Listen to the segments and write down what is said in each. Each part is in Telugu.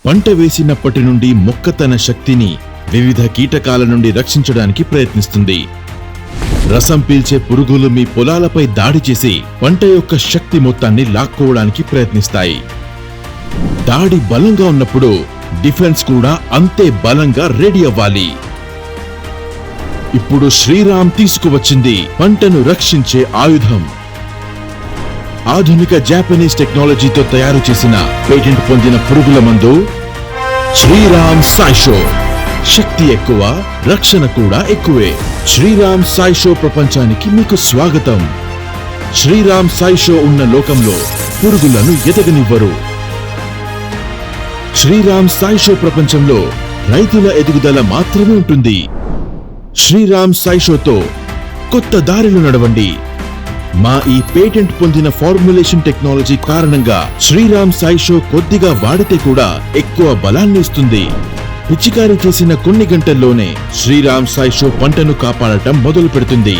పంట వేసినప్పటి నుండి మొక్క తన శక్తిని వివిధ కీటకాల నుండి రక్షించడానికి ప్రయత్నిస్తుంది. రసం పీల్చే పురుగులు మీ పొలాలపై దాడి చేసి పంట యొక్క శక్తి మొత్తాన్ని లాక్కోవడానికి ప్రయత్నిస్తాయి. దాడి బలంగా ఉన్నప్పుడు డిఫెన్స్ కూడా అంతే బలంగా రెడీ అవ్వాలి. ఇప్పుడు శ్రీరామ్ తీసుకువచ్చింది పంటను రక్షించే ఆయుధం. ఆధునిక జాపనీస్ టెక్నాలజీతో తయారు చేసిన పేటెంట్ పొందిన పురుగుల మందు శ్రీరామ్ సాయిషో. శక్తి ఎక్కువ, రక్షణ కూడా ఎక్కువే. శ్రీరామ్ సాయిషో ప్రపంచానికి మీకు స్వాగతం. శ్రీరామ్ సాయిషో ఉన్న లోకంలో పురుగులను ఎదగనివ్వరు. శ్రీరామ్ సాయిషో ప్రపంచంలో రైతుల ఎదుగుదల మాత్రమే ఉంటుంది. శ్రీరామ్ సాయిషోతో కొత్త దారిలో నడవండి. మా ఈ పేటెంట్ పొందిన ఫార్ములేషన్ టెక్నాలజీ కారణంగా శ్రీరామ్ సాయిషో కొద్దిగా వాడితే కూడా ఎక్కువ బలాన్ని ఇస్తుంది. పిచికారీ చేసిన కొన్ని గంటల్లోనే శ్రీరామ్ సాయిషో పంటను కాపాడటం మొదలు పెడుతుంది.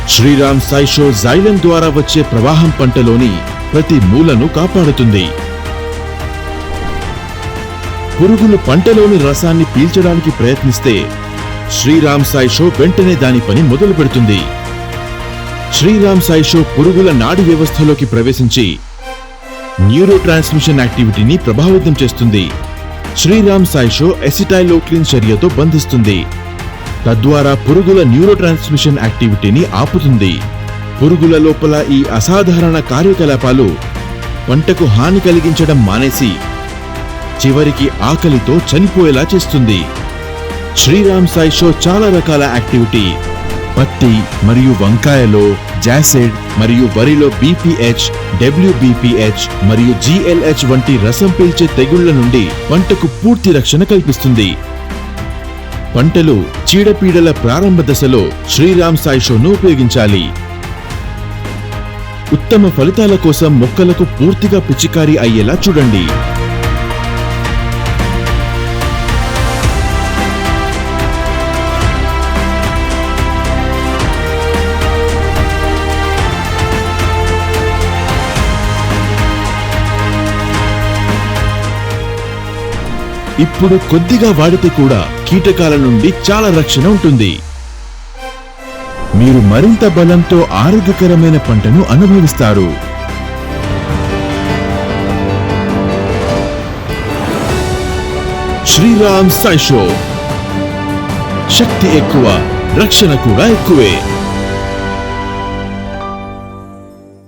శ్రీరామ్ సాయిషో జైలం ద్వారా వచ్చే ప్రవాహం పంటలోని ప్రతి మూలను కాపాడుతుంది. పురుగులు పంటలోని రసాన్ని పీల్చడానికి ప్రయత్నిస్తే శ్రీరామ్ సాయిషో వెంటనే దాని పని మొదలు పెడుతుంది. శ్రీరామ్ సాయిషో పురుగుల నాడి వ్యవస్థలోకి ప్రవేశించి న్యూరో ట్రాన్స్మిషన్ యాక్టివిటీని ప్రభావితం చేస్తుంది. శ్రీరామ్ సాయిషో ఎసిటైలోక్లిన్ చర్యతో బంధిస్తుంది. తద్వారా పురుగుల న్యూరో ట్రాన్స్మిషన్ యాక్టివిటీని ఆపుతుంది. పురుగుల లోపల ఈ అసాధారణ కార్యకలాపాలు పంటకు హాని కలిగించడం మానేసి చివరికి ఆకలితో చనిపోయేలా చేస్తుంది. శ్రీరామ్ సాయిషో చాలా రకాల యాక్టివిటీ పత్తి మరియు వంకాయలో జాసెడ్ మరియు వరిలో బీపీహెచ్, డబ్ల్యూబీపీహెచ్ మరియు జీఎల్హెచ్ వంటి రసం పీల్చే తెగుళ్ల నుండి పంటకు పూర్తి రక్షణ కల్పిస్తుంది. పంటలు చీడపీడల ప్రారంభ దశలో శ్రీరామ్ సాయిషోను ఉపయోగించాలి. ఉత్తమ ఫలితాల కోసం మొక్కలకు పూర్తిగా పిచికారీ అయ్యేలా చూడండి. ఇప్పుడు కొద్దిగా వాడితే కూడా కీటకాల నుండి చాలా రక్షణ ఉంటుంది. మీరు మరింత బలంతో ఆరోగ్యకరమైన పంటను అనుభవిస్తారు. శ్రీరామ్ సాయిషో. శక్తి ఎక్కువ, రక్షణ కూడా ఎక్కువే.